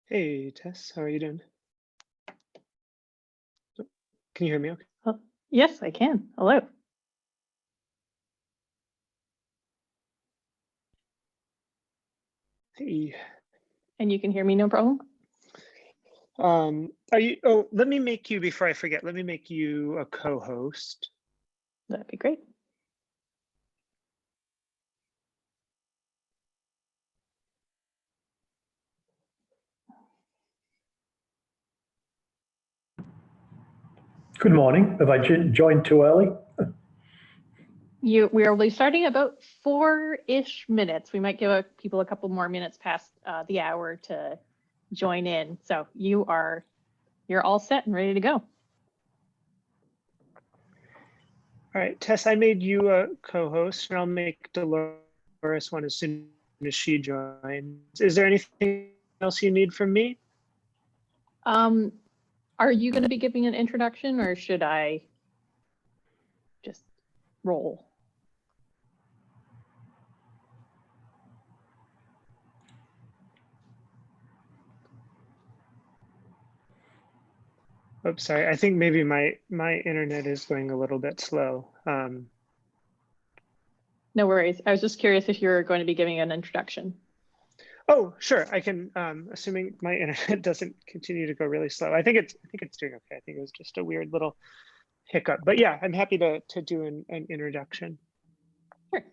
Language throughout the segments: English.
Hey, Tess, how are you doing? Can you hear me okay? Oh, yes, I can. Hello. Hey. And you can hear me, no problem? Let me make you, before I forget, let me make you a co-host. That'd be great. Good morning. Have I joined too early? We will be starting about 4-ish minutes. We might give people a couple more minutes past the hour to join in. So you're all set and ready to go. All right, Tess, I made you a co-host, and I'll make Dolores one as soon as she joins. Is there anything else you need from me? Are you going to be giving an introduction, or should I just roll? Oops, sorry. I think maybe my internet is going a little bit slow. No worries. I was just curious if you're going to be giving an introduction. Oh, sure. I can, assuming my internet doesn't continue to go really slow. I think it's doing okay. I think it was just a weird little hiccup. But yeah, I'm happy to do an introduction. Sure.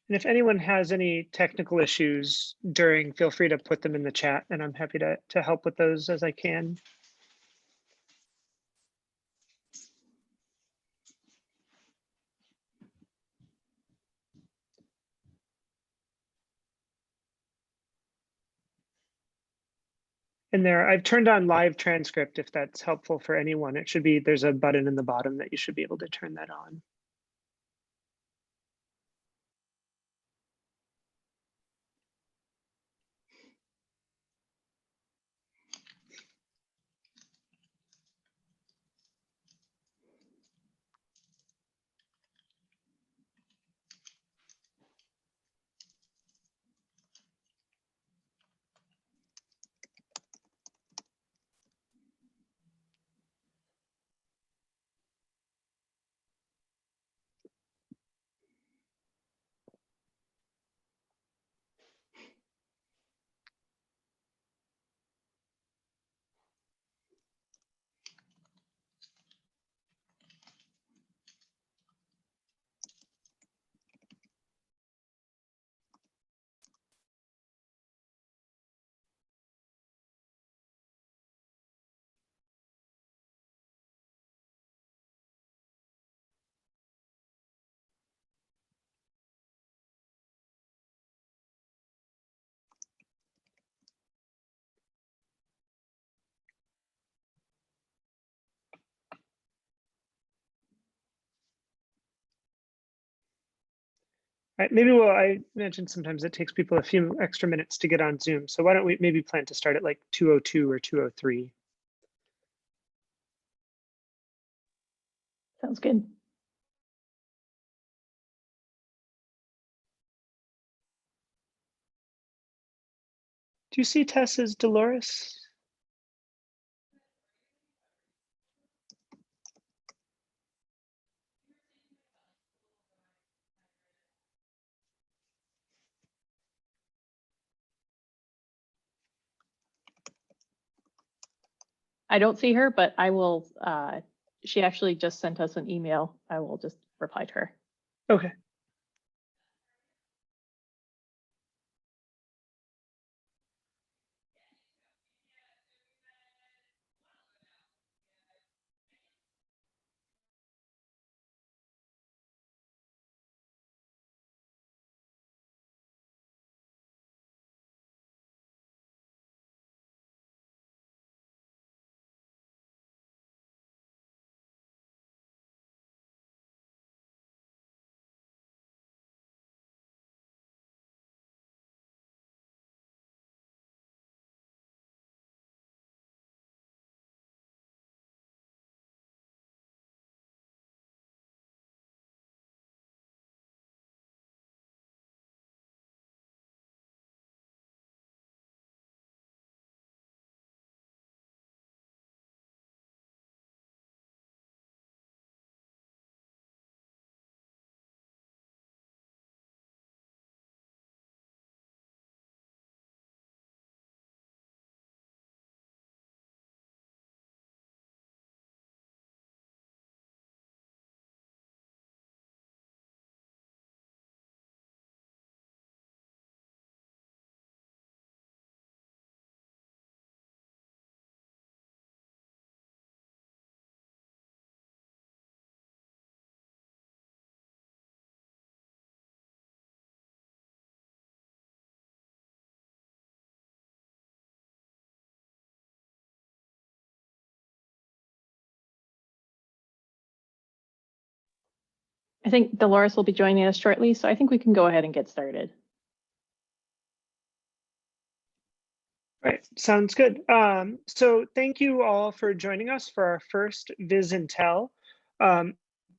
And if anyone has any technical issues during, feel free to put them in the chat, and I'm happy to help with those as I can. And I've turned on live transcript if that's helpful for anyone. It should be, there's a button in the bottom that you should be able to turn that on. Right, maybe I mentioned sometimes it takes people a few extra minutes to get on Zoom. So why don't we maybe plan to start at like 2:02 or 2:03? Sounds good. Do you see Tess as Dolores? I don't see her, but I will, she actually just sent us an email. I will just reply to her. Okay. I think Dolores will be joining us shortly, so I think we can go ahead and get started. Right, sounds good. So thank you all for joining us for our first Viz and Tell.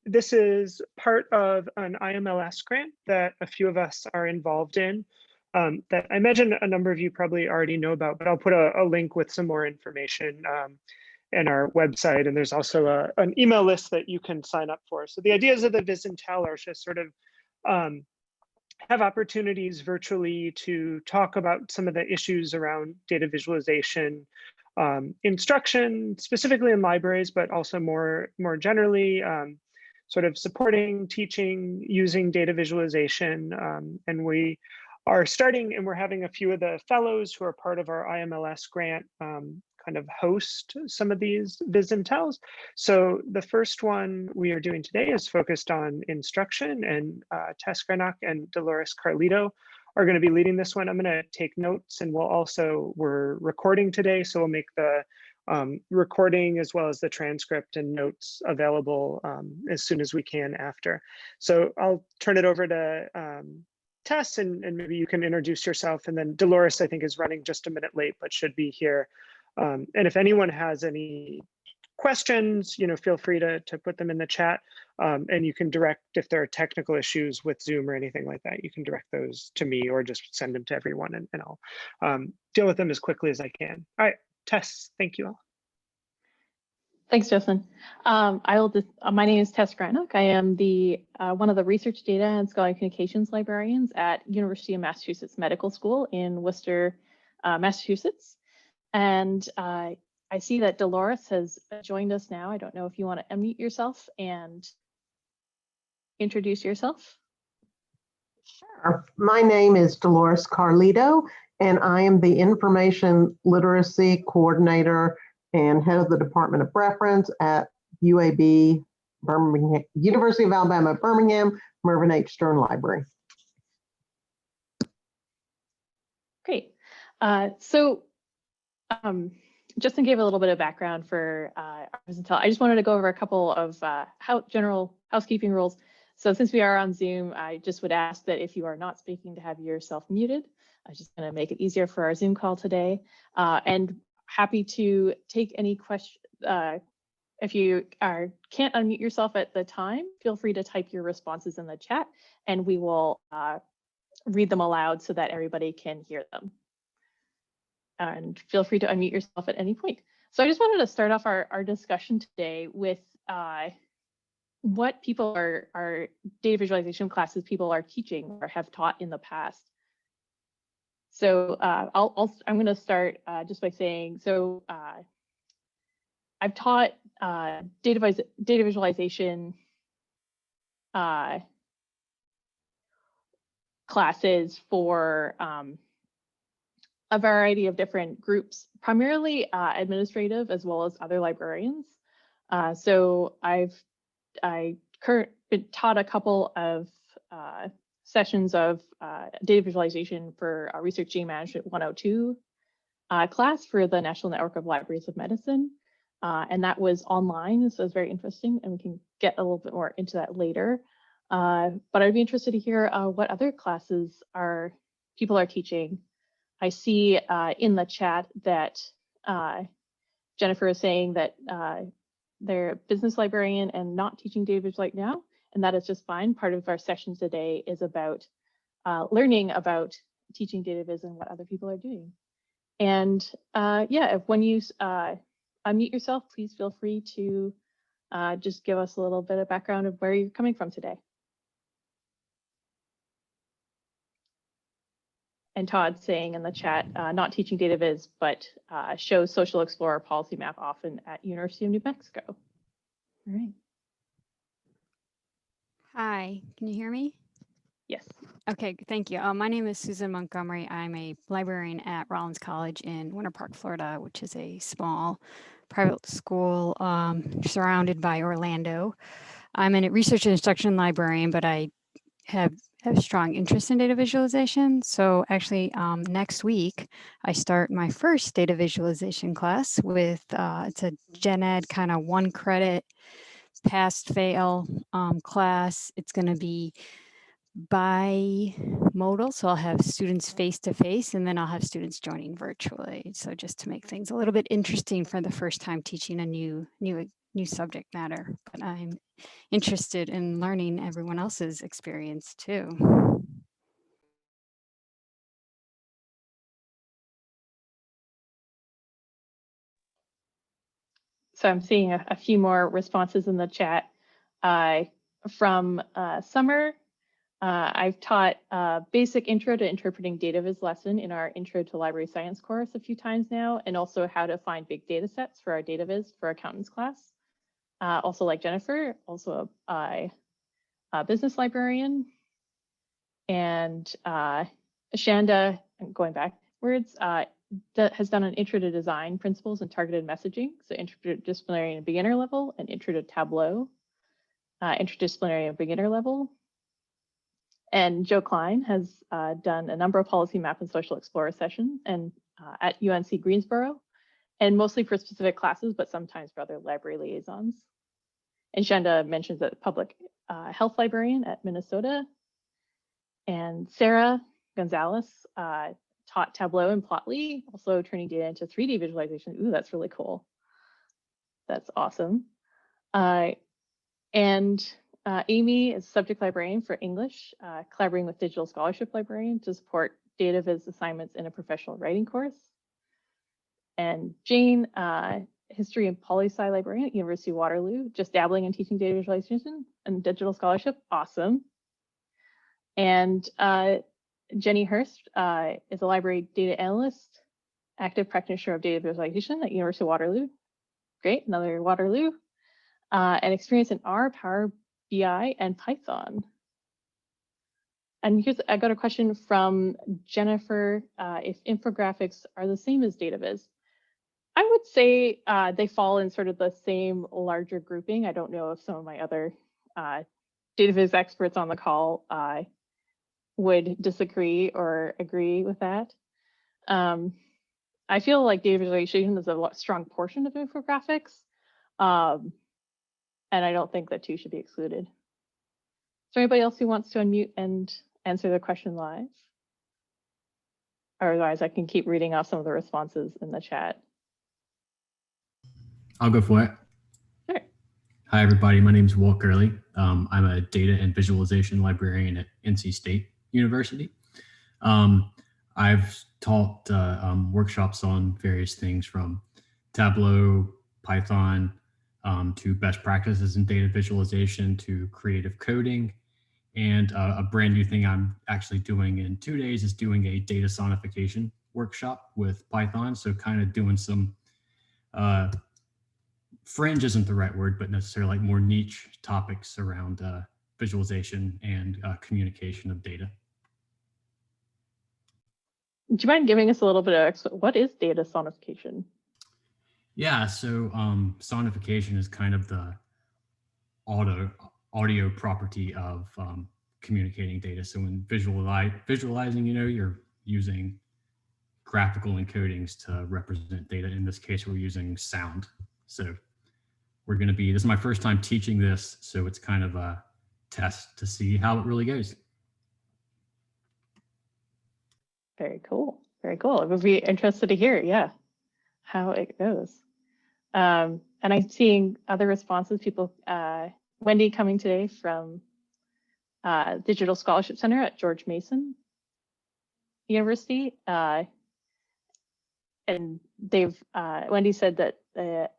This is part of an IMLS grant that a few of us are involved in that I imagine a number of you probably already know about, but I'll put a link with some more information in our website. And there's also an email list that you can sign up for. So the ideas of the Viz and Tell are just sort of have opportunities virtually to talk about some of the issues around data visualization, instruction, specifically in libraries, but also more generally, sort of supporting teaching using data visualization. And we are starting, and we're having a few of the fellows who are part of our IMLS grant kind of host some of these Viz and Tells. So the first one we are doing today is focused on instruction, and Tess Greenock and Dolores Carlito are going to be leading this one. I'm going to take notes, and we're recording today, so we'll make the recording as well as the transcript and notes available as soon as we can after. So I'll turn it over to Tess, and maybe you can introduce yourself, and then Dolores, I think, is running just a minute late, but should be here. And if anyone has any questions, feel free to put them in the chat, and you can direct, if there are technical issues with Zoom or anything like that, you can direct those to me or just send them to everyone, and I'll deal with them as quickly as I can. All right, Tess, thank you all. Thanks, Justin. My name is Tess Greenock. I am the one of the research data and scholarly communications librarians at University of Massachusetts Medical School in Worcester, Massachusetts. And I see that Dolores has joined us now. I don't know if you want to unmute yourself and introduce yourself. Sure. My name is Dolores Carlito, and I am the Information Literacy Coordinator and Head of the Department of Reference at UAB, Birmingham, University of Alabama, Birmingham, Mervyn H. Stern Library. Great. Justin gave a little bit of background for Viz and Tell. I just wanted to go over a couple of general housekeeping rules. So since we are on Zoom, I just would ask that if you are not speaking to have yourself muted. I'm just going to make it easier for our Zoom call today. And happy to take any questions. If you can't unmute yourself at the time, feel free to type your responses in the chat, and we will read them aloud so that everybody can hear them. And feel free to unmute yourself at any point. So I just wanted to start off our discussion today with what people are data visualization classes people are teaching or have taught in the past. So I'm going to start just by saying, so I've taught data visualization classes for a variety of different groups, primarily administrative as well as other librarians. So I've taught a couple of sessions of data visualization for a Research Data Management 102 class for the National Network of Libraries of Medicine. And that was online, so it was very interesting, and we can get a little bit more into that later. But I'd be interested to hear what other classes people are teaching. I see in the chat that Jennifer is saying that they're a business librarian and not teaching data viz right now, and that is just fine. Part of our session today is about learning about teaching data viz and what other people are doing. And yeah, when you unmute yourself, please feel free to just give us a little bit of background of where you're coming from today. And Todd saying in the chat, not teaching data viz, but shows Social Explorer policy map often at University of New Mexico. All right. Hi, can you hear me? Yes. Okay, thank you. My name is Susan Montgomery. I'm a librarian at Rollins College in Winter Park, Florida, which is a small private school surrounded by Orlando. I'm a research and instruction librarian, but I have a strong interest in data visualization. So actually next week, I start my first data visualization class with, it's a gen ed kind of 1 credit pass-fail class. It's going to be bimodal, so I'll have students face-to-face, and then I'll have students joining virtually. So just to make things a little bit interesting for the first time teaching a new subject matter. But I'm interested in learning everyone else's experience too. So I'm seeing a few more responses in the chat. From Summer, I've taught basic intro to interpreting data viz lesson in our intro to library science course a few times now, and also how to find big data sets for our data viz for accountants class. Also like Jennifer, also a business librarian. And Shanda, going backwards, has done an intro to design principles and targeted messaging. So interdisciplinary and beginner level, and intro to Tableau, interdisciplinary and beginner level. And Joe Klein has done a number of policy map and social explorer sessions and at UNC Greensboro, and mostly for specific classes, but sometimes for other library liaisons. And Shanda mentions that public health librarian at Minnesota. And Sarah Gonzalez taught Tableau and Plotly, also turning data into 3D visualization. Ooh, that's really cool. That's awesome. And Amy is subject librarian for English, collaborating with digital scholarship librarian to support data viz assignments in a professional writing course. And Jane, history and poli-sci librarian at University of Waterloo, just dabbling in teaching data visualization and digital scholarship. Awesome. And Jenny Hurst is a library data analyst, active practitioner of data visualization at University of Waterloo. Great, another Waterloo. And experience in R, Power BI, and Python. And here's, I got a question from Jennifer, if infographics are the same as data viz. I would say they fall in sort of the same larger grouping. I don't know if some of my other data viz experts on the call would disagree or agree with that. I feel like data visualization is a strong portion of infographics, and I don't think that two should be excluded. Is there anybody else who wants to unmute and answer the question live? Or otherwise, I can keep reading off some of the responses in the chat. I'll go for it. Sure. Hi, everybody. My name is Walt Gurley. I'm a data and visualization librarian at NC State University. I've taught workshops on various things from Tableau, Python, to best practices in data visualization, to creative coding. And a brand new thing I'm actually doing in 2 days is doing a data sonification workshop with Python. So kind of doing some fringe isn't the right word, but necessarily like more niche topics around visualization and communication of data. Do you mind giving us a little bit of what is data sonification? Yeah, so sonification is kind of the audio property of communicating data. So when visualizing, you're using graphical encodings to represent data. In this case, we're using sound. So this is my first time teaching this, so it's kind of a test to see how it really goes. Very cool. Very cool. It would be interested to hear, yeah, how it goes. And I'm seeing other responses, people, Wendy coming today from Digital Scholarship Center at George Mason University. And Wendy said that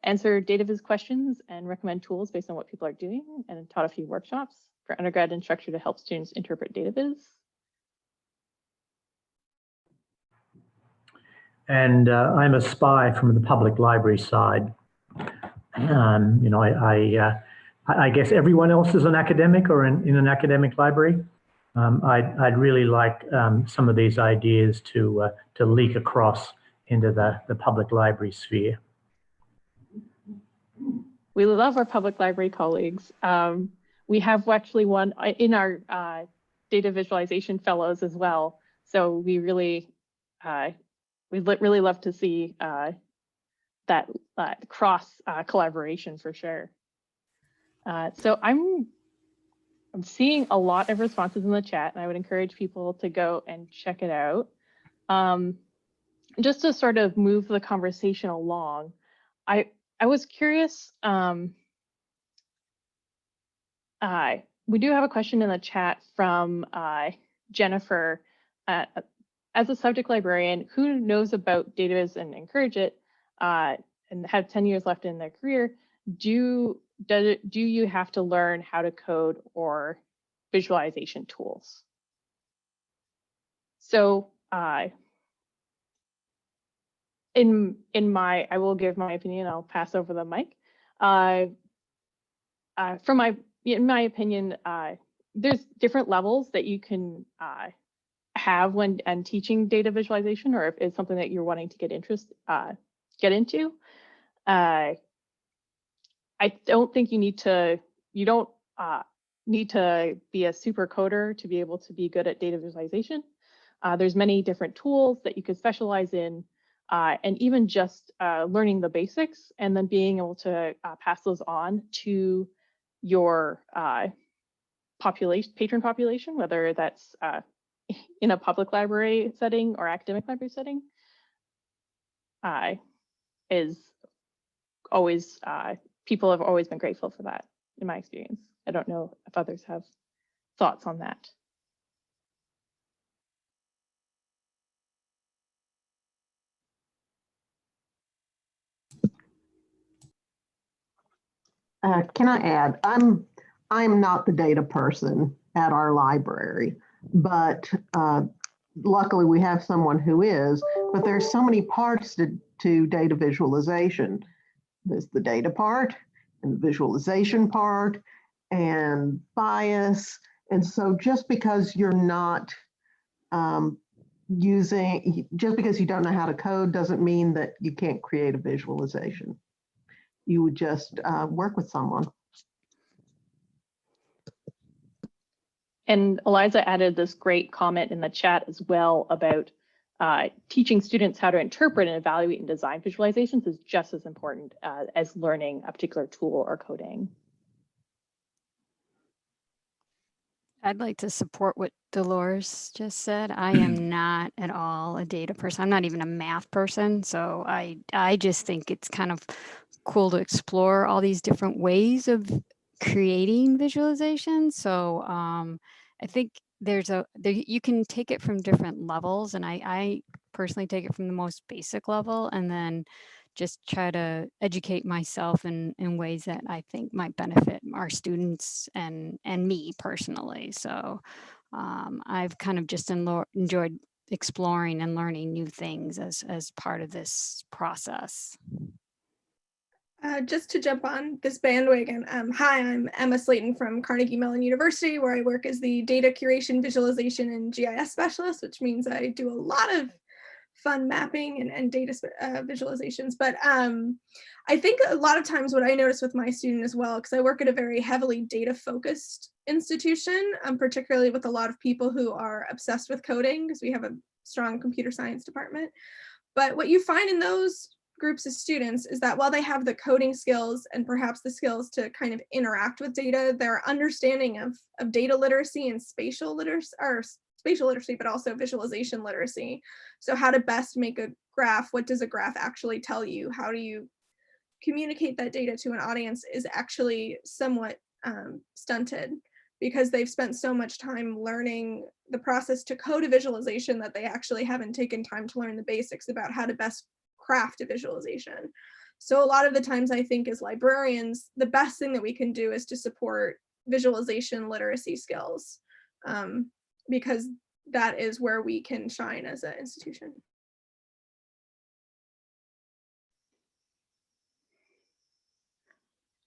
answer data viz questions and recommend tools based on what people are doing, and taught a few workshops for undergrad instructor to help students interpret data viz. And I'm a spy from the public library side. I guess everyone else is an academic or in an academic library. I'd really like some of these ideas to leak across into the public library sphere. We love our public library colleagues. We have actually one in our data visualization fellows as well. So we really, we'd really love to see that cross collaboration for sure. So I'm seeing a lot of responses in the chat, and I would encourage people to go and check it out. Just to sort of move the conversation along, I was curious. We do have a question in the chat from Jennifer. As a subject librarian who knows about data and encourage it and have 10 years left in their career, do you have to learn how to code or visualization tools? So I will give my opinion. I'll pass over the mic. In my opinion, there's different levels that you can have when teaching data visualization, or if it's something that you're wanting to get into. I don't think you don't need to be a super coder to be able to be good at data visualization. There's many different tools that you could specialize in, and even just learning the basics and then being able to pass those on to your patron population, whether that's in a public library setting or academic library setting, is always, people have always been grateful for that, in my experience. I don't know if others have thoughts on that. Can I add? I'm not the data person at our library, but luckily we have someone who is. But there's so many parts to data visualization. There's the data part and the visualization part and bias. And so just because you're not just because you don't know how to code doesn't mean that you can't create a visualization. You would just work with someone. And Eliza added this great comment in the chat as well about teaching students how to interpret and evaluate and design visualizations is just as important as learning a particular tool or coding. I'd like to support what Dolores just said. I am not at all a data person. I'm not even a math person. So I just think it's kind of cool to explore all these different ways of creating visualization. So I think you can take it from different levels, and I personally take it from the most basic level and then just try to educate myself in ways that I think might benefit our students and me personally. So I've kind of just enjoyed exploring and learning new things as part of this process. Just to jump on this bandwagon, hi, I'm Emma Slayton from Carnegie Mellon University, where I work as the data curation, visualization, and GIS specialist, which means I do a lot of fun mapping and data visualizations. But I think a lot of times what I notice with my student as well, because I work at a very heavily data focused institution, particularly with a lot of people who are obsessed with coding, because we have a strong computer science department. But what you find in those groups of students is that while they have the coding skills and perhaps the skills to kind of interact with data, their understanding of data literacy and spatial literacy, but also visualization literacy. So how to best make a graph, what does a graph actually tell you? How do you communicate that data to an audience is actually somewhat stunted, because they've spent so much time learning the process to code a visualization that they actually haven't taken time to learn the basics about how to best craft a visualization. So a lot of the times I think as librarians, the best thing that we can do is to support visualization literacy skills, because that is where we can shine as an institution.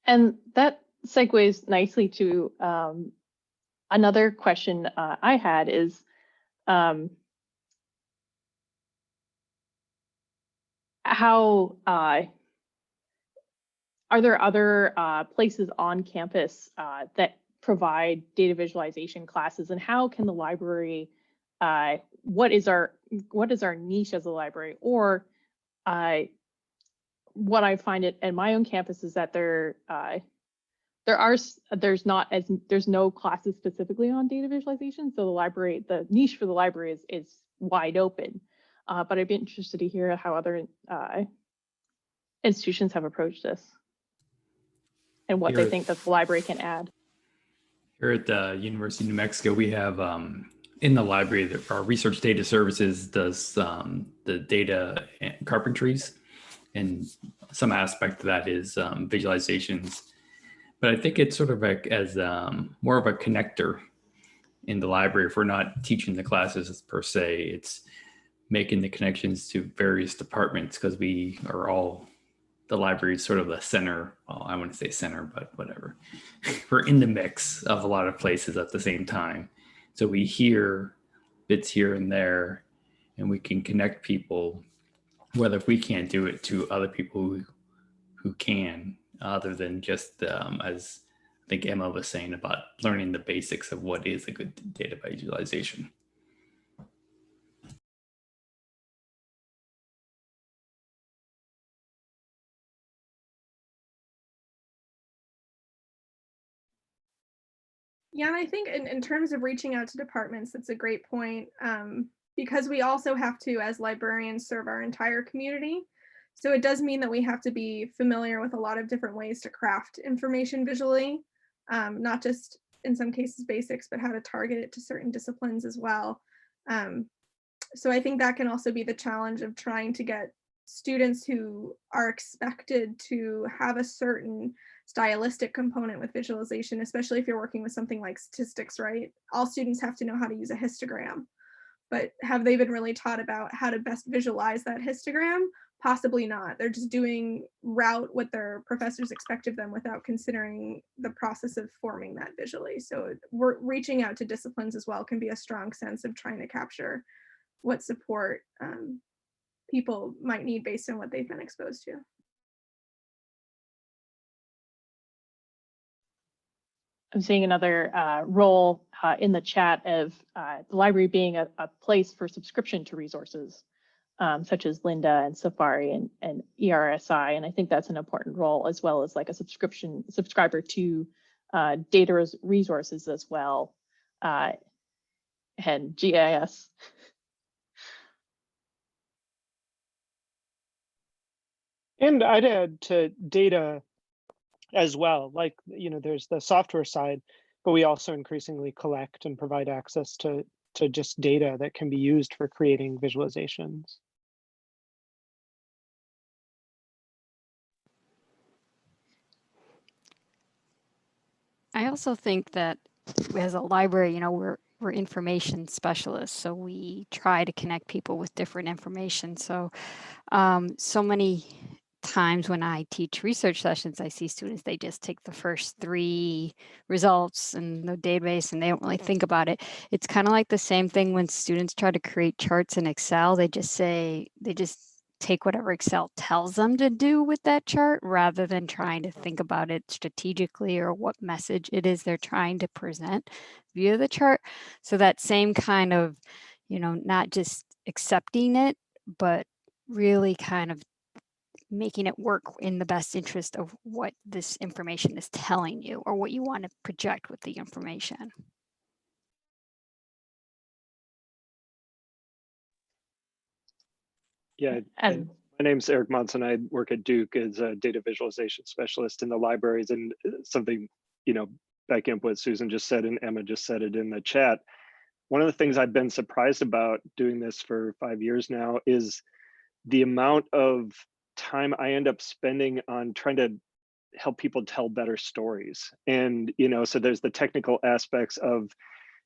And that segues nicely to another question I had is, how are there other places on campus that provide data visualization classes, and how can the library, what is our niche as a library? Or what I find at my own campus is that there there's no classes specifically on data visualization. So the niche for the library is wide open. But I'd be interested to hear how other institutions have approached this and what they think that the library can add. Here at the University of New Mexico, we have in the library, our research data services does the data carpentries, and some aspect of that is visualizations. But I think it's sort of like as more of a connector in the library. If we're not teaching the classes per se, it's making the connections to various departments, because we are all, the library is sort of the center. Well, I wouldn't say center, but whatever. We're in the mix of a lot of places at the same time. So we hear bits here and there, and we can connect people, whether we can't do it, to other people who can, other than just as I think Emma was saying about learning the basics of what is a good data visualization. Yeah, and I think in terms of reaching out to departments, that's a great point, because we also have to, as librarians, serve our entire community. So it does mean that we have to be familiar with a lot of different ways to craft information visually, not just in some cases basics, but how to target it to certain disciplines as well. So I think that can also be the challenge of trying to get students who are expected to have a certain stylistic component with visualization, especially if you're working with something like statistics, right? All students have to know how to use a histogram, but have they been really taught about how to best visualize that histogram? Possibly not. They're just doing what their professors expect of them without considering the process of forming that visually. So we're reaching out to disciplines as well can be a strong sense of trying to capture what support people might need based on what they've been exposed to. I'm seeing another role in the chat of the library being a place for subscription to resources, such as Linda and Safari and ERSI. And I think that's an important role, as well as like a subscriber to data resources as well, and GIS. And I'd add to data as well, like, there's the software side, but we also increasingly collect and provide access to just data that can be used for creating visualizations. I also think that as a library, we're information specialists, so we try to connect people with different information. So, so many times when I teach research sessions, I see students, they just take the first 3 results in the database and they don't really think about it. It's kind of like the same thing when students try to create charts in Excel. They just take whatever Excel tells them to do with that chart, rather than trying to think about it strategically or what message it is they're trying to present via the chart. So that same kind of, not just accepting it, but really kind of making it work in the best interest of what this information is telling you, or what you want to project with the information. Yeah, and my name's Eric Monson. I work at Duke as a data visualization specialist in the libraries, and something, backing up what Susan just said and Emma just said it in the chat. One of the things I've been surprised about doing this for 5 years now is the amount of time I end up spending on trying to help people tell better stories. And, so there's the technical aspects of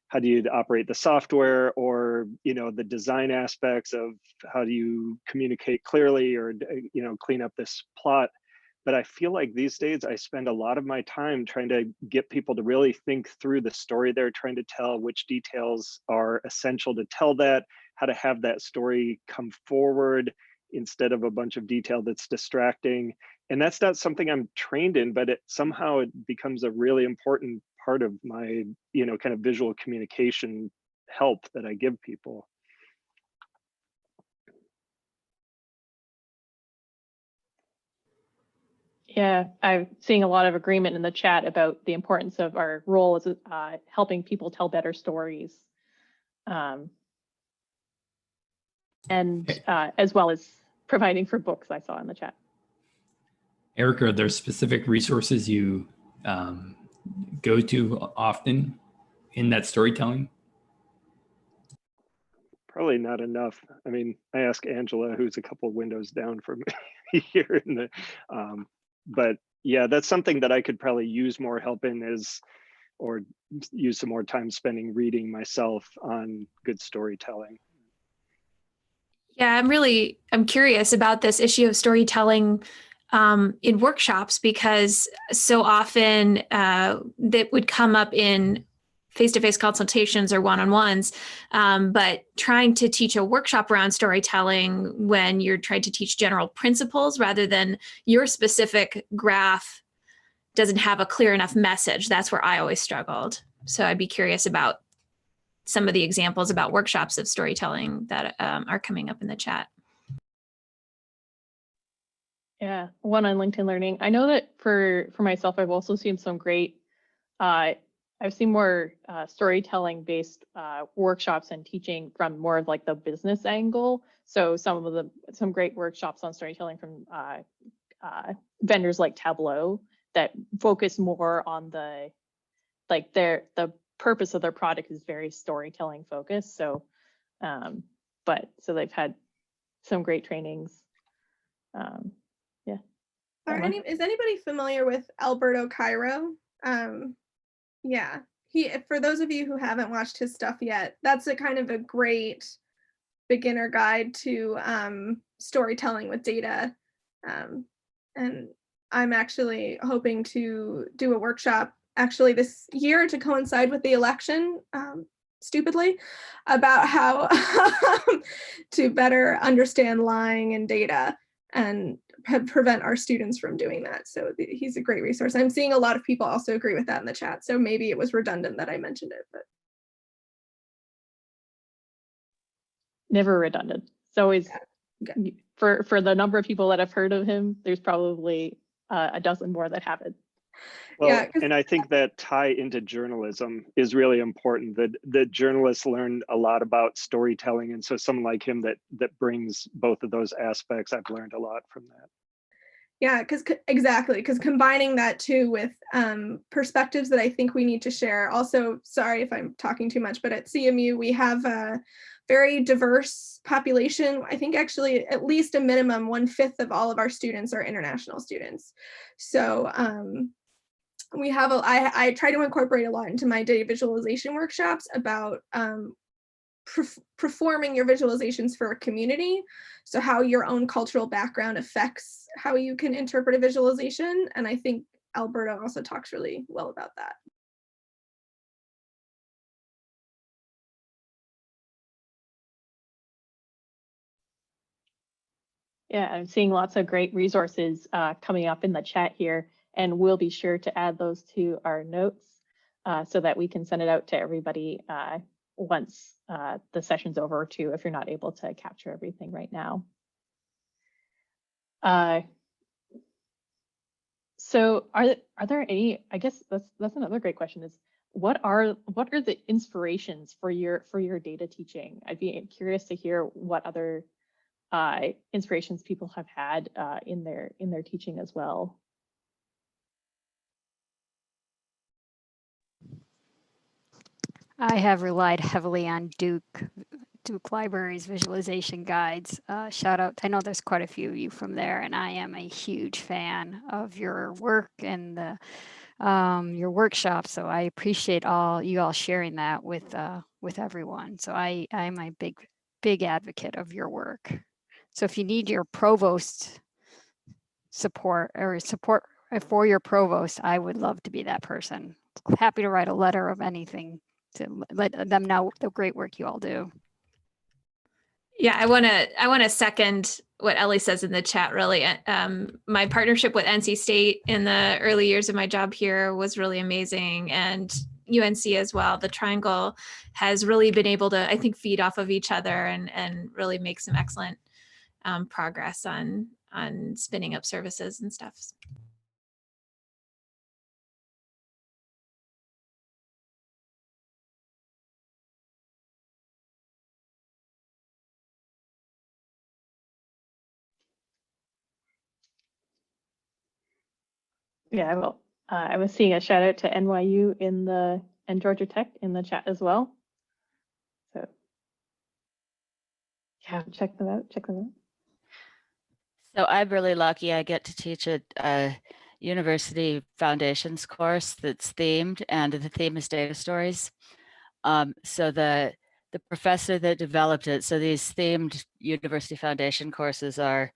how do you operate the software, or, the design aspects of how do you communicate clearly, or, clean up this plot. But I feel like these days I spend a lot of my time trying to get people to really think through the story they're trying to tell, which details are essential to tell that, how to have that story come forward instead of a bunch of detail that's distracting. And that's not something I'm trained in, but somehow it becomes a really important part of my, kind of visual communication help that I give people. Yeah, I'm seeing a lot of agreement in the chat about the importance of our role as helping people tell better stories. And as well as providing for books, I saw in the chat. Erica, are there specific resources you go to often in that storytelling? Probably not enough. I mean, I ask Angela, who's a couple windows down from me here in the, but yeah, that's something that I could probably use more help in or use some more time spending reading myself on good storytelling. Yeah, I'm curious about this issue of storytelling in workshops, because so often that would come up in face-to-face consultations or one-on-ones, but trying to teach a workshop around storytelling when you're trying to teach general principles rather than your specific graph doesn't have a clear enough message. That's where I always struggled. So I'd be curious about some of the examples about workshops of storytelling that are coming up in the chat. Yeah, one on LinkedIn Learning. I know that for myself, I've also seen some great, I've seen more storytelling based workshops and teaching from more of like the business angle. So some great workshops on storytelling from vendors like Tableau that focus more on the purpose of their product is very storytelling focused. So, so they've had some great trainings. Yeah. Is anybody familiar with Alberto Cairo? Yeah, for those of you who haven't watched his stuff yet, that's a kind of a great beginner guide to storytelling with data. And I'm actually hoping to do a workshop actually this year to coincide with the election, stupidly, about how to better understand lying in data and prevent our students from doing that. So he's a great resource. I'm seeing a lot of people also agree with that in the chat. So maybe it was redundant that I mentioned it, but. Never redundant. It's always, for the number of people that have heard of him, there's probably a dozen more that haven't. Well, Yeah, and I think that tie into journalism is really important. That journalists learn a lot about storytelling, and so someone like him that brings both of those aspects, I've learned a lot from that. Yeah, because combining that too with perspectives that I think we need to share. Also, sorry if I'm talking too much, but at CMU we have a very diverse population. I think actually at least a minimum 1/5 of all of our students are international students. So we have I try to incorporate a lot into my data visualization workshops about performing your visualizations for a community. So how your own cultural background affects how you can interpret a visualization. And I think Alberto also talks really well about that. Yeah, I'm seeing lots of great resources coming up in the chat here, and we'll be sure to add those to our notes so that we can send it out to everybody once the session's over too, if you're not able to capture everything right now. So are there any, I guess that's another great question, is what are the inspirations for your data teaching? I'd be curious to hear what other inspirations people have had in their teaching as well. I have relied heavily on Duke Library's visualization guides. Shout out, I know there's quite a few of you from there, and I am a huge fan of your work and your workshop. So I appreciate you all sharing that with everyone. So I'm a big advocate of your work. So if you need your provost support for your provost, I would love to be that person. Happy to write a letter of anything to let them know the great work you all do. Yeah, I want to second what Ellie says in the chat, really. My partnership with NC State in the early years of my job here was really amazing, and UNC as well. The triangle has really been able to, I think, feed off of each other and really make some excellent progress on spinning up services and stuff. Yeah, well, I was seeing a shout out to NYU and Georgia Tech in the chat as well. So yeah, check them out. Check them out. So I'm really lucky. I get to teach a university foundations course that's themed, and the theme is data stories. So the professor that developed it, so these themed university foundation courses are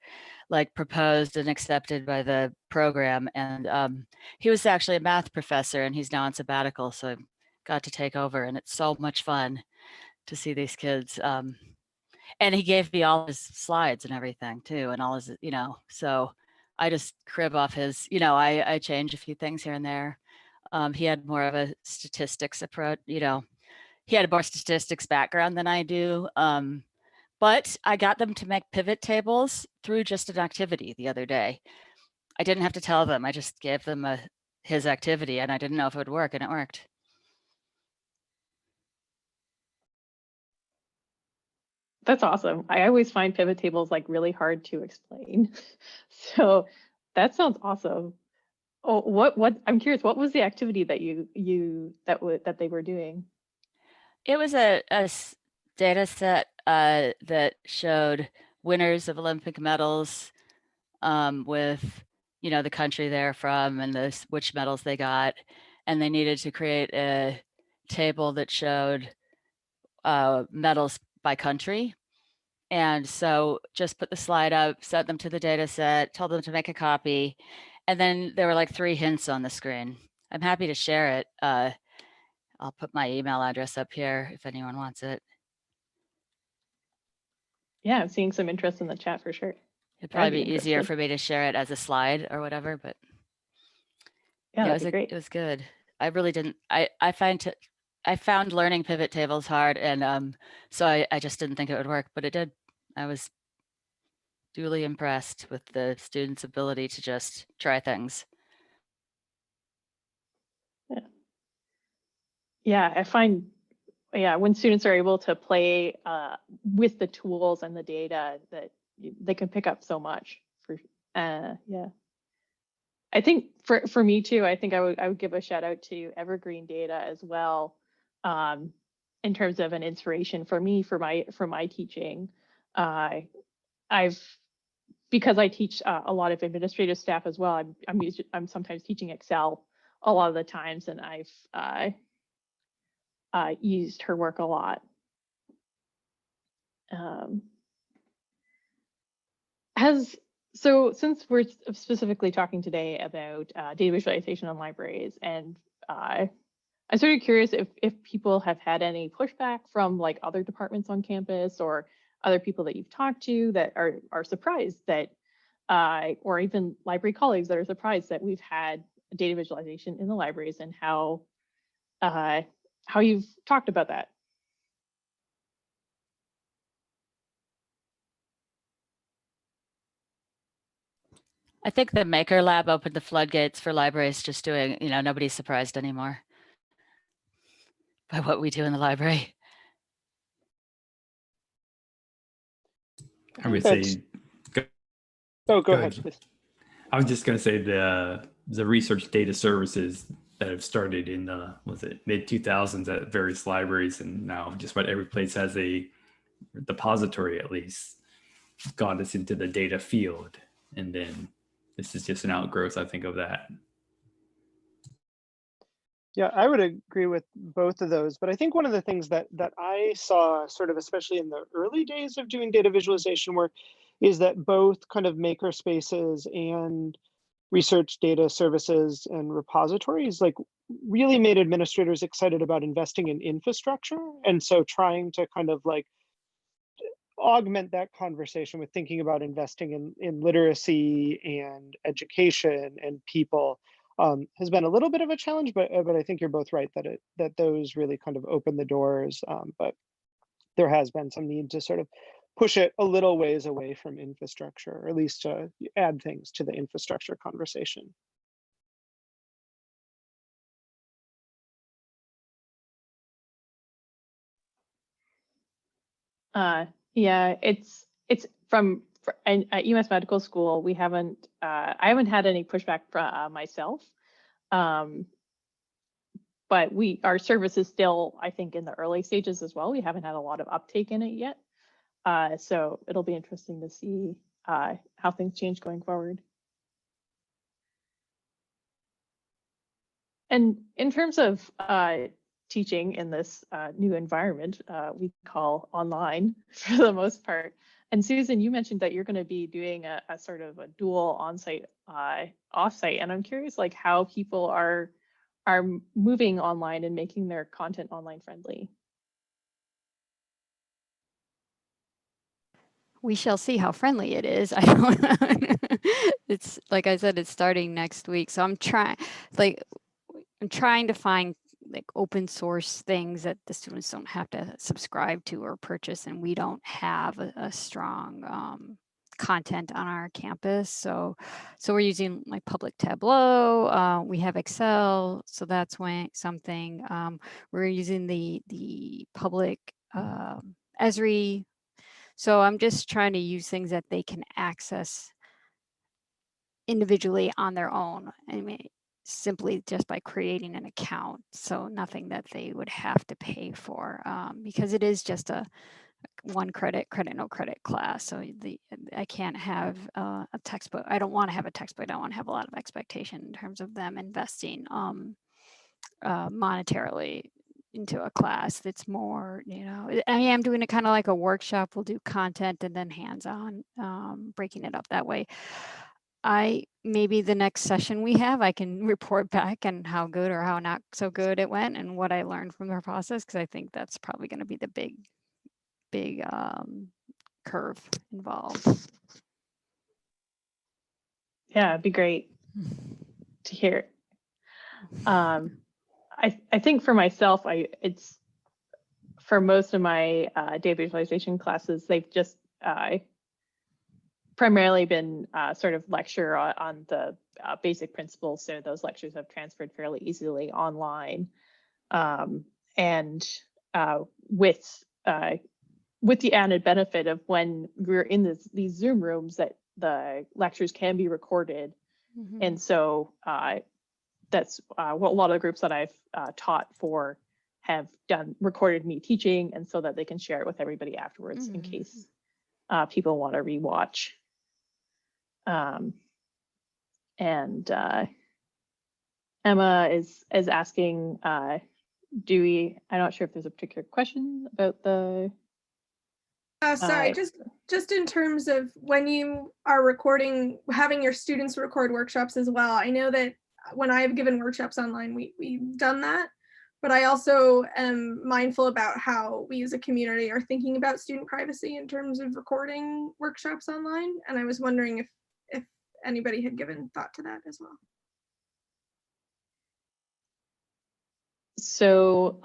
like proposed and accepted by the program. And he was actually a math professor, and he's now on sabbatical. So I got to take over, and it's so much fun to see these kids. And he gave me all his slides and everything too, and all his, so I just crib off his, I change a few things here and there. He had more of a statistics approach, he had a more statistics background than I do. But I got them to make pivot tables through just an activity the other day. I didn't have to tell them. I just gave them his activity, and I didn't know if it would work, and it worked. That's awesome. I always find pivot tables like really hard to explain. So that sounds awesome. Oh, what I'm curious, what was the activity that that they were doing? It was a data set that showed winners of Olympic medals with, the country they're from and which medals they got. And they needed to create a table that showed medals by country. And so just put the slide up, sent them to the data set, told them to make a copy. And then there were like 3 hints on the screen. I'm happy to share it. I'll put my email address up here if anyone wants it. Yeah, I'm seeing some interest in the chat for sure. It'd probably be easier for me to share it as a slide or whatever, but yeah, it was great. It was good. I really didn't. I found learning pivot tables hard, and so I just didn't think it would work, but it did. I was duly impressed with the students' ability to just try things. Yeah, I find, when students are able to play with the tools and the data, that they can pick up so much. Yeah. I think for me too, I think I would give a shout out to Evergreen Data as well, in terms of an inspiration for me for my teaching. Because I teach a lot of administrative staff as well. I'm sometimes teaching Excel a lot of the times, and I've used her work a lot. So since we're specifically talking today about data visualization in libraries, and I'm sort of curious if people have had any pushback from like other departments on campus or other people that you've talked to that are surprised that, or even library colleagues that are surprised that we've had data visualization in the libraries, and how you've talked about that. I think the Maker Lab opened the floodgates for libraries just doing, nobody's surprised anymore by what we do in the library. I would say. Go ahead, please. I was just going to say the research data services that have started in the mid 2000s at various libraries, and now just about every place has a repository at least, got us into the data field, and then this is just an outgrowth, I think, of that. Yeah, I would agree with both of those, but I think one of the things that I saw sort of, especially in the early days of doing data visualization work, is that both kind of maker spaces and research data services and repositories like really made administrators excited about investing in infrastructure. And so trying to kind of like augment that conversation with thinking about investing in literacy and education and people has been a little bit of a challenge, but I think you're both right that those really kind of open the doors. But there has been some need to sort of push it a little ways away from infrastructure, or at least to add things to the infrastructure conversation. Yeah, it's from and at UMass Medical School, we haven't, I haven't had any pushback from myself. But our service is still, I think, in the early stages as well. We haven't had a lot of uptake in it yet. So it'll be interesting to see how things change going forward. And in terms of teaching in this new environment we call online for the most part. And Susan, you mentioned that you're going to be doing a sort of a dual on-site, off-site, and I'm curious like how people are moving online and making their content online friendly. We shall see how friendly it is. I don't it's like I said, it's starting next week. So I'm trying to find like open source things that the students don't have to subscribe to or purchase, and we don't have a strong content on our campus. So we're using like public Tableau. We have Excel, so that's something. We're using the public Esri. So I'm just trying to use things that they can access individually on their own. I mean, simply just by creating an account. So nothing that they would have to pay for, because it is just a one credit, no credit class. So I can't have a textbook. I don't want to have a textbook. I don't want to have a lot of expectation in terms of them investing monetarily into a class. That's more, I am doing it kind of like a workshop. We'll do content and then hands-on, breaking it up that way. Maybe the next session we have, I can report back and how good or how not so good it went and what I learned from the process, because I think that's probably going to be the big curve involved. Yeah, it'd be great to hear. I think for myself, it's for most of my data visualization classes, they've just primarily been sort of lecture on the basic principles. So those lectures have transferred fairly easily online. And with the added benefit of when we're in these Zoom rooms that the lectures can be recorded. Mm-hmm. And so that's what a lot of the groups that I've taught for have recorded me teaching, and so that they can share it with everybody afterwards. Mm-hmm. In case people want to rewatch. And Emma is asking, I'm not sure if there's a particular question about the. Sorry, just in terms of when you are recording, having your students record workshops as well. I know that when I've given workshops online, we've done that, but I also am mindful about how we as a community are thinking about student privacy in terms of recording workshops online. And I was wondering if anybody had given thought to that as well. So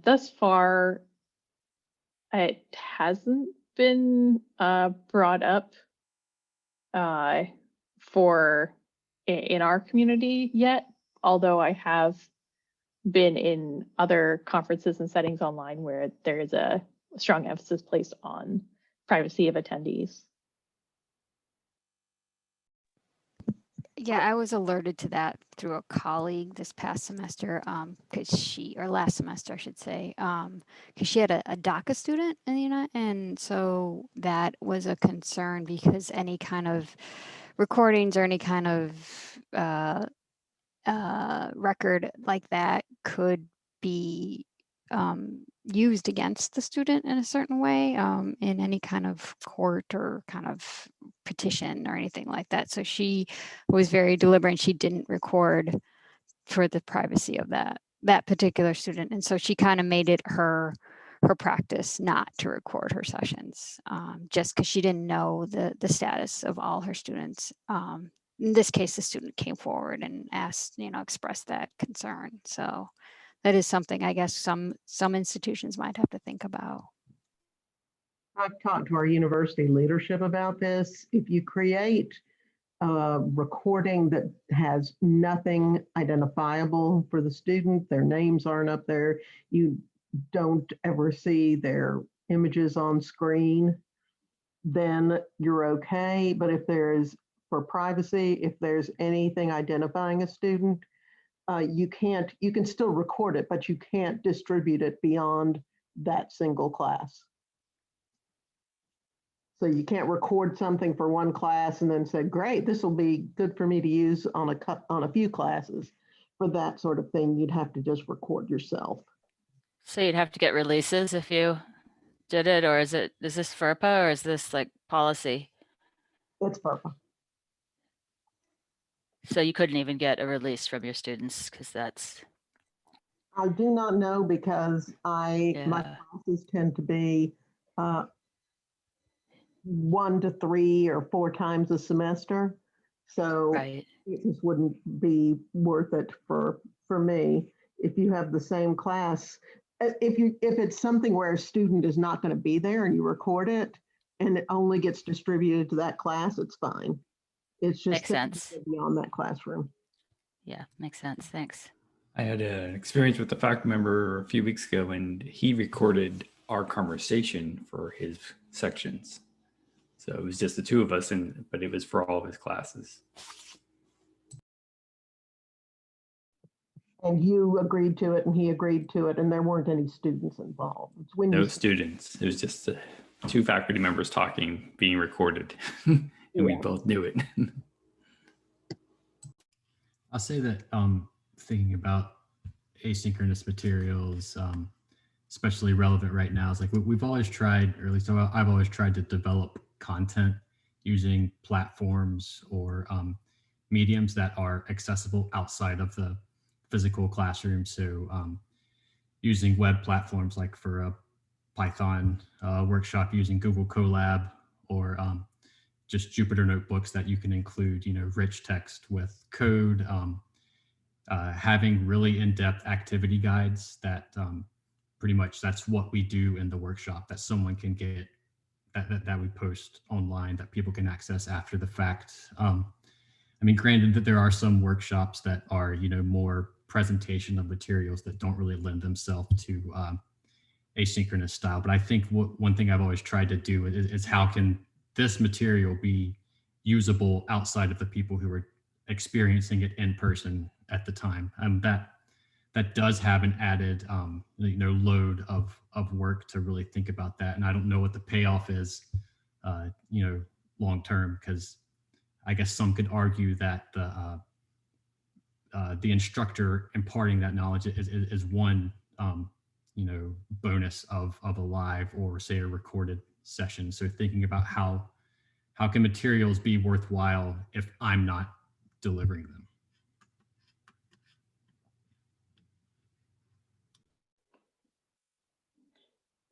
thus far, it hasn't been brought up in our community yet, although I have been in other conferences and settings online where there is a strong emphasis placed on privacy of attendees. Yeah, I was alerted to that through a colleague this past semester, or last semester, I should say, because she had a DACA student in the United, and so that was a concern because any kind of recordings or any kind of record like that could be used against the student in a certain way in any kind of court or kind of petition or anything like that. So she was very deliberate, and she didn't record for the privacy of that particular student. And so she kind of made it her practice not to record her sessions, just because she didn't know the status of all her students. In this case, the student came forward and asked, expressed that concern. So that is something I guess some institutions might have to think about. I've talked to our university leadership about this. If you create a recording that has nothing identifiable for the student, their names aren't up there, you don't ever see their images on screen, then you're okay. But if there's, for privacy, if there's anything identifying a student, you can still record it, but you can't distribute it beyond that single class. So you can't record something for one class and then say, great, this will be good for me to use on a few classes. For that sort of thing, you'd have to just record yourself. So you'd have to get releases if you did it, or is this FERPA, or is this like policy? It's FERPA. So you couldn't even get a release from your students because that's. I do not know, because my Yeah. classes tend to be 1 to 3 or 4 times a semester. So Right. it just wouldn't be worth it for me. If you have the same class, if it's something where a student is not going to be there and you record it and it only gets distributed to that class, it's fine. It's just Makes sense. beyond that classroom. Yeah, makes sense. Thanks. I had an experience with a faculty member a few weeks ago, and he recorded our conversation for his sections. So it was just the two of us, but it was for all of his classes. And you agreed to it and he agreed to it, and there weren't any students involved. It's when No students. It was just two faculty members talking, being recorded, and we both knew it. I'll say that thinking about asynchronous materials, especially relevant right now, is like we've always tried, or at least I've always tried to develop content using platforms or mediums that are accessible outside of the physical classroom. So using web platforms, like for a Python workshop using Google Colab, or just Jupyter notebooks that you can include, rich text with code, having really in-depth activity guides that pretty much that's what we do in the workshop, that someone can get, that we post online, that people can access after the fact. I mean, granted that there are some workshops that are, more presentation of materials that don't really lend themselves to asynchronous style. But I think one thing I've always tried to do is how can this material be usable outside of the people who are experiencing it in person at the time. That does have an added load of work to really think about that. And I don't know what the payoff is, long term, because I guess some could argue that the instructor imparting that knowledge is one bonus of a live or say a recorded session. So thinking about how can materials be worthwhile if I'm not delivering them?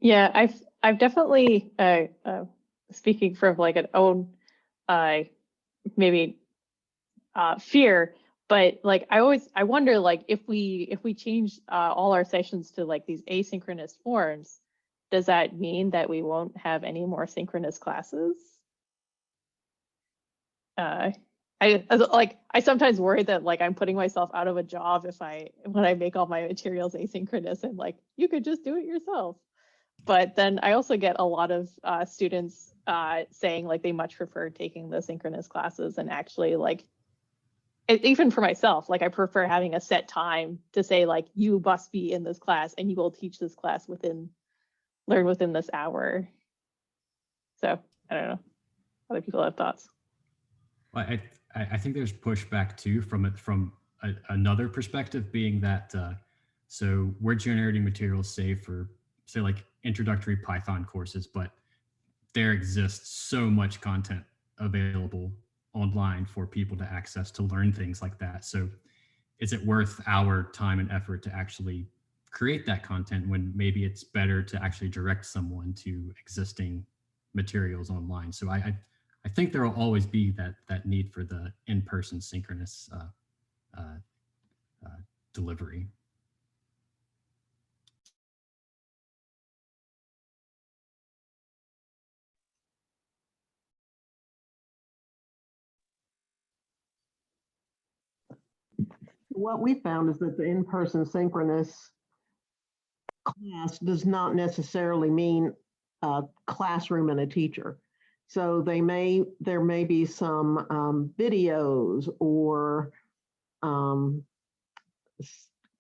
Yeah, I've definitely speaking from like an own maybe fear, but like I wonder, like if we change all our sessions to like these asynchronous forms, does that mean that we won't have any more synchronous classes? I sometimes worry that like I'm putting myself out of a job when I make all my materials asynchronous, and like you could just do it yourself. But then I also get a lot of students saying like they much prefer taking the synchronous classes, and actually like even for myself, like I prefer having a set time to say like you must be in this class and you will teach this class learn within this hour. So I don't know. Other people have thoughts. Well, I think there's pushback too from another perspective, being that so we're generating materials, say for like introductory Python courses, but there exists so much content available online for people to access to learn things like that. So is it worth our time and effort to actually create that content when maybe it's better to actually direct someone to existing materials online? So I think there will always be that need for the in-person synchronous delivery. What we found is that the in-person synchronous class does not necessarily mean a classroom and a teacher. So there may be some videos or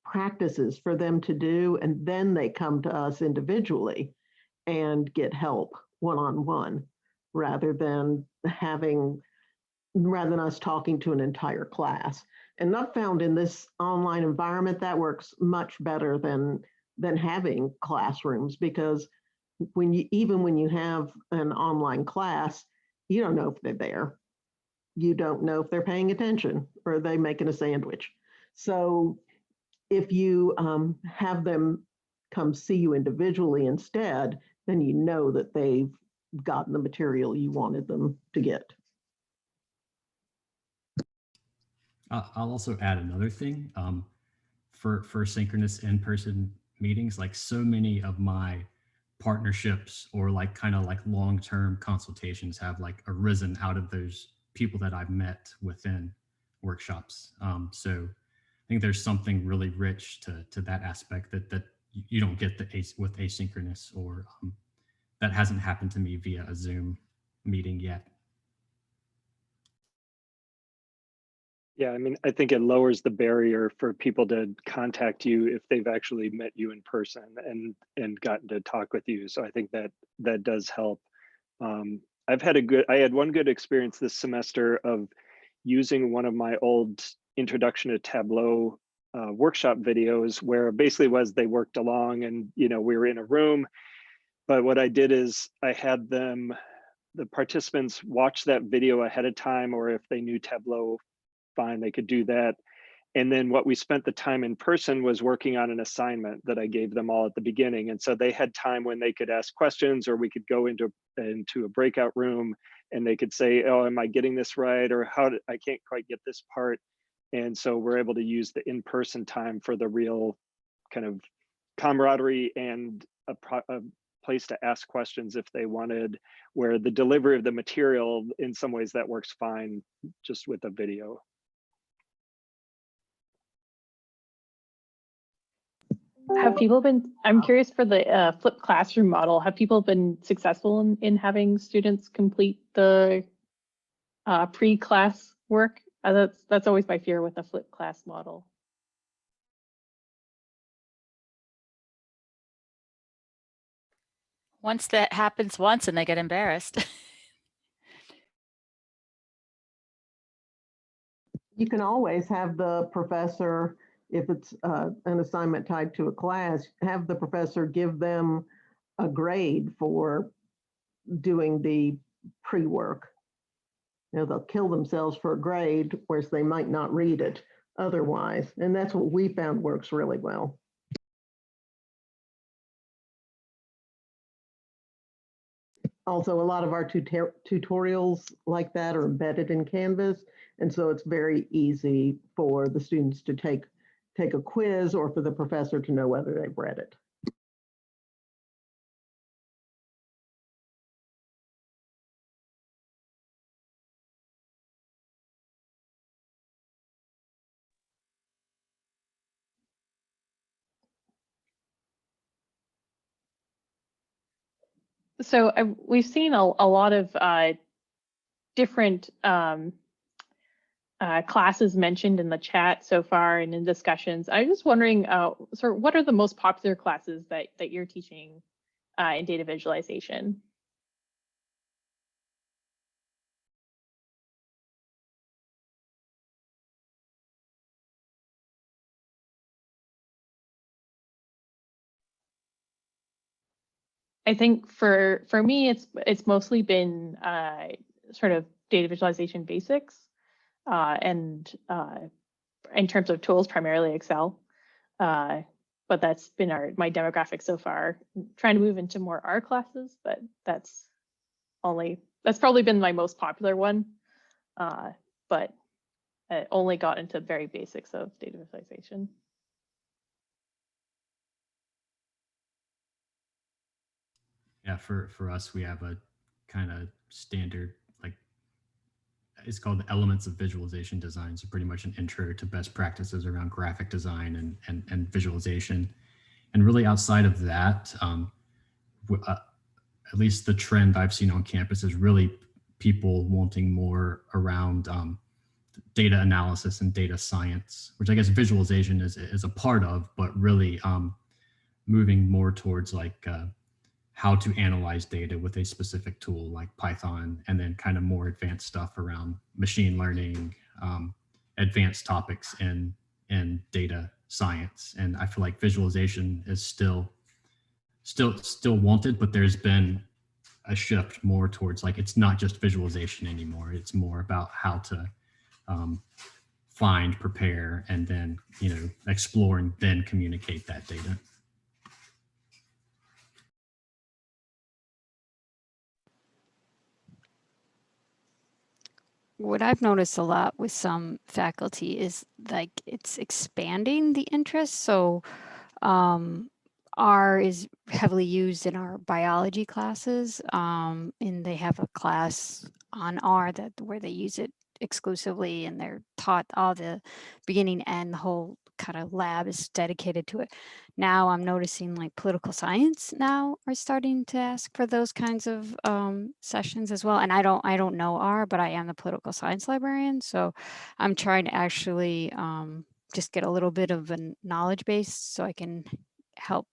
practices for them to do, and then they come to us individually and get help one-on-one rather than us talking to an entire class. And I've found in this online environment that works much better than having classrooms, because even when you have an online class, you don't know if they're there. You don't know if they're paying attention or are they making a sandwich. So if you have them come see you individually instead, then you know that they've gotten the material you wanted them to get. I'll also add another thing for synchronous in-person meetings. Like, so many of my partnerships or like kind of like long-term consultations have like arisen out of those people that I've met within workshops. So I think there's something really rich to that aspect that you don't get with asynchronous, or that hasn't happened to me via a Zoom meeting yet. Yeah, I mean, I think it lowers the barrier for people to contact you if they've actually met you in person and gotten to talk with you. So I think that does help. I had one good experience this semester of using one of my old introduction to Tableau workshop videos, where basically they worked along and, we were in a room. But what I did is I had the participants watch that video ahead of time, or if they knew Tableau fine, they could do that. And then what we spent the time in person was working on an assignment that I gave them all at the beginning. And so they had time when they could ask questions, or we could go into a breakout room and they could say, oh, am I getting this right? Or I can't quite get this part. And so we're able to use the in-person time for the real kind of camaraderie and a place to ask questions if they wanted, where the delivery of the material, in some ways that works fine just with a video. Have people been, I'm curious for the flipped classroom model, have people been successful in having students complete the pre-class work? That's always my fear with the flipped class model. Once that happens once and they get embarrassed. You can always have the professor, if it's an assignment tied to a class, have the professor give them a grade for doing the pre-work. They'll kill themselves for a grade, whereas they might not read it otherwise. And that's what we found works really well. Also, a lot of our tutorials like that are embedded in Canvas. And so it's very easy for the students to take a quiz, or for the professor to know whether they've read it. So we've seen a lot of different classes mentioned in the chat so far and in discussions. I'm just wondering, sort of, what are the most popular classes that you're teaching in data visualization? I think for me, it's mostly been sort of data visualization basics, and in terms of tools, primarily Excel. But that's been my demographic so far. I'm trying to move into more R classes, but that's probably been my most popular one. But I only got into very basics of data visualization. Yeah, for us, we have a kind of standard, like, it's called the Elements of Visualization Design. So pretty much an intro to best practices around graphic design and visualization. And really outside of that, at least the trend I've seen on campus is really people wanting more around data analysis and data science, which I guess visualization is a part of, but really moving more towards like how to analyze data with a specific tool like Python, and then kind of more advanced stuff around machine learning, advanced topics in data science. And I feel like visualization is still wanted, but there's been a shift more towards like, it's not just visualization anymore. It's more about how to find, prepare, and then, explore and then communicate that data. What I've noticed a lot with some faculty is like it's expanding the interest. So R is heavily used in our biology classes, and they have a class on R where they use it exclusively, and they're taught all the beginning and the whole kind of lab is dedicated to it. Now I'm noticing like political science now are starting to ask for those kinds of sessions as well. And I don't know R, but I am the political science librarian, so I'm trying to actually just get a little bit of a knowledge base so I can help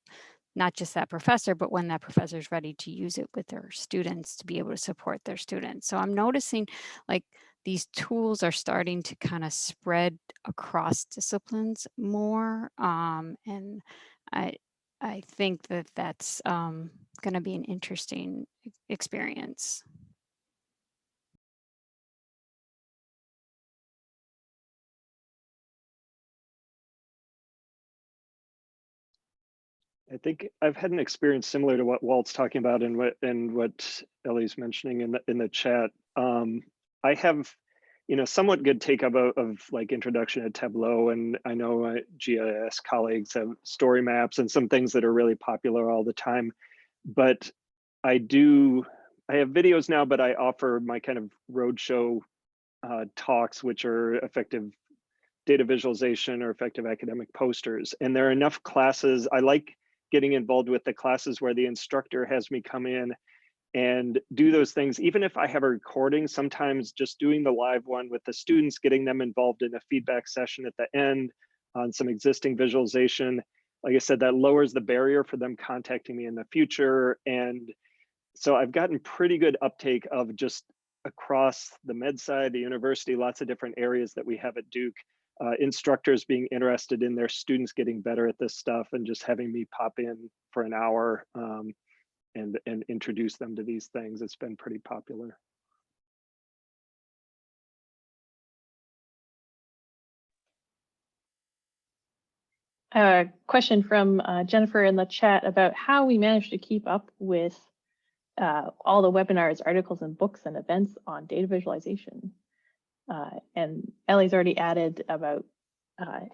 not just that professor, but when that professor is ready to use it with their students, to be able to support their students. So I'm noticing like these tools are starting to kind of spread across disciplines more. And I think that that's going to be an interesting experience. I think I've had an experience similar to what Walt's talking about and what Ellie's mentioning in the chat. I have, somewhat good take of like introduction to Tableau, and I know my GIS colleagues have story maps and some things that are really popular all the time. But I have videos now, but I offer my kind of roadshow talks, which are effective data visualization or effective academic posters. And there are enough classes. I like getting involved with the classes where the instructor has me come in and do those things. Even if I have a recording, sometimes just doing the live one with the students, getting them involved in a feedback session at the end on some existing visualization. Like I said, that lowers the barrier for them contacting me in the future. And so I've gotten pretty good uptake of just across the med side, the university, lots of different areas that we have at Duke. Instructors being interested in their students getting better at this stuff and just having me pop in for an hour and introduce them to these things. It's been pretty popular. A question from Jennifer in the chat about how we managed to keep up with all the webinars, articles, and books and events on data visualization. And Ellie's already added about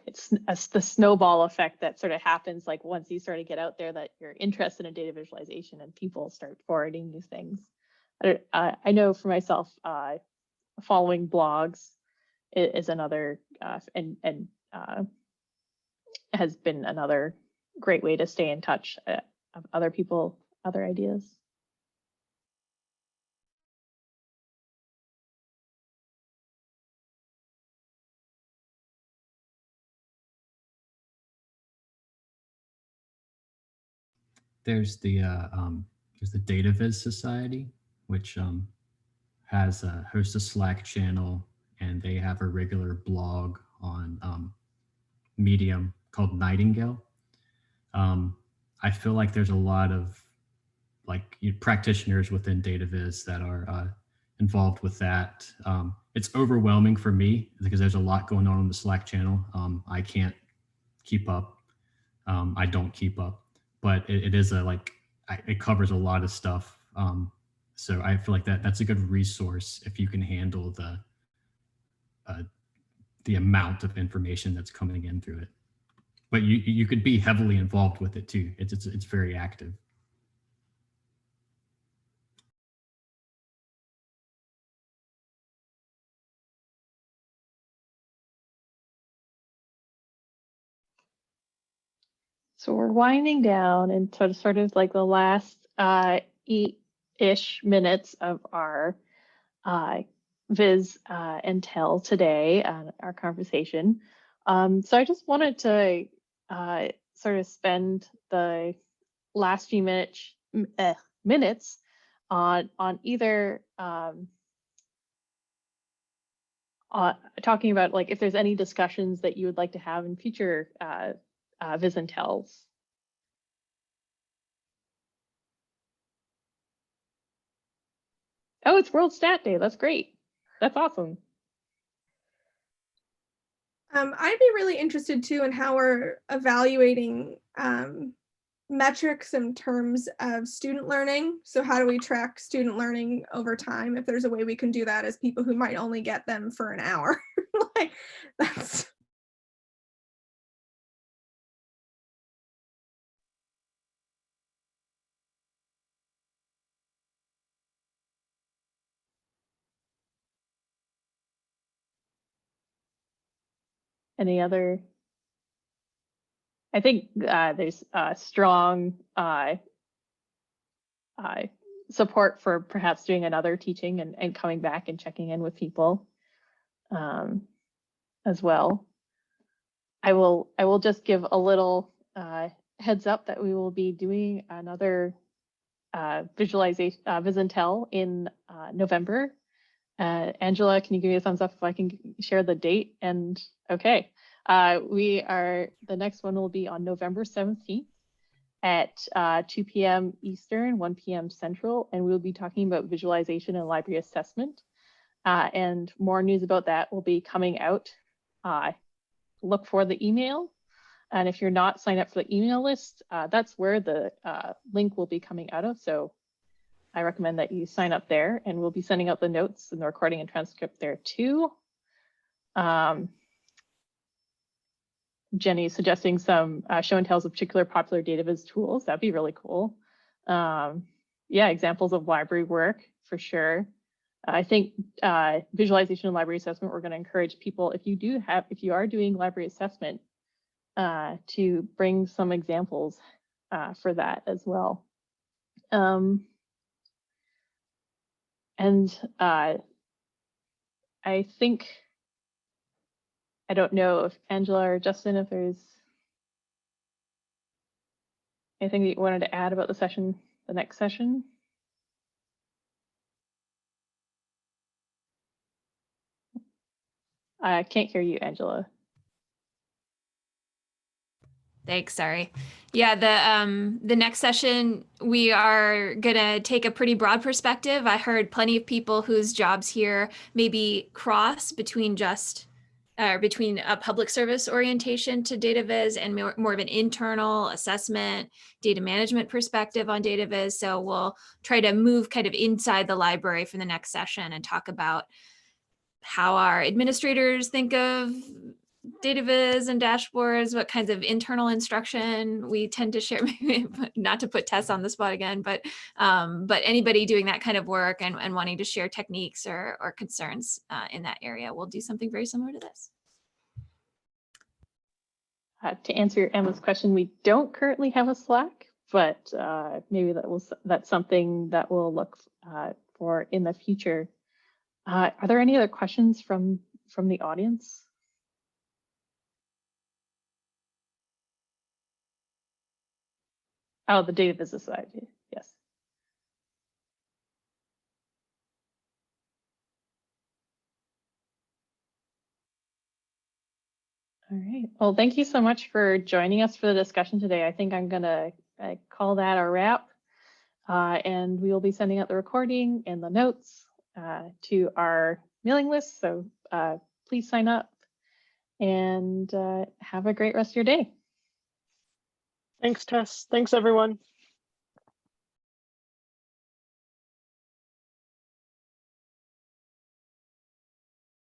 it's the snowball effect that sort of happens like once you sort of get out there that you're interested in data visualization and people start forwarding you things. I know for myself, following blogs is another and has been another great way to stay in touch of other people, other ideas. There's the Data Viz Society, which hosts a Slack channel, and they have a regular blog on Medium called Nightingale. I feel like there's a lot of like practitioners within Data Viz that are involved with that. It's overwhelming for me because there's a lot going on the Slack channel. I can't keep up. I don't keep up, but it is it covers a lot of stuff. So I feel like that's a good resource if you can handle the amount of information that's coming in through it. But you could be heavily involved with it too. It's very active. So we're winding down and sort of like the last 4-ish minutes of our Viz and Tell today, our conversation. So I just wanted to sort of spend the last few minutes on either talking about like if there's any discussions that you would like to have in future Viz and Tells. Oh, it's World Stat Day. That's great. That's awesome. I'd be really interested too in how we're evaluating metrics in terms of student learning. So how do we track student learning over time? If there's a way we can do that as people who might only get them for an hour. Like that's. Any other? I think there's strong support for perhaps doing another teaching and coming back and checking in with people as well. I will just give a little heads up that we will be doing another visualization Viz and Tell in November. Angela, can you give me a thumbs up if I can share the date? And okay, the next one will be on November 17th at 2 p.m. Eastern, 1 p.m. Central, and we'll be talking about visualization and library assessment. And more news about that will be coming out. Look for the email. And if you're not signed up for the email list, that's where the link will be coming out of. So I recommend that you sign up there, and we'll be sending out the notes and the recording and transcript there too. Jenny's suggesting some show and tells of particular popular data viz tools. That'd be really cool. Yeah, examples of library work for sure. I think visualization and library assessment, we're going to encourage people, if you are doing library assessment, to bring some examples for that as well. And I think, I don't know if Angela or Justin, if there's anything that you wanted to add about the next session. I can't hear you, Angela. Thanks, sorry. Yeah, the next session, we are gonna take a pretty broad perspective. I heard plenty of people whose jobs here maybe cross between between a public service orientation to data viz and more of an internal assessment, data management perspective on data viz. So we'll try to move kind of inside the library for the next session and talk about how our administrators think of data viz and dashboards, what kinds of internal instruction we tend to share, not to put Tess on the spot again, but anybody doing that kind of work and wanting to share techniques or concerns in that area, we'll do something very similar to this. To answer Emma's question, we don't currently have a Slack, but maybe that's something that we'll look for in the future. Are there any other questions from the audience? Oh, the Data Viz Society, yes. All right, well, thank you so much for joining us for the discussion today. I think I'm gonna call that a wrap. And we will be sending out the recording and the notes to our mailing list. So please sign up and have a great rest of your day. Thanks, Tess. Thanks, everyone.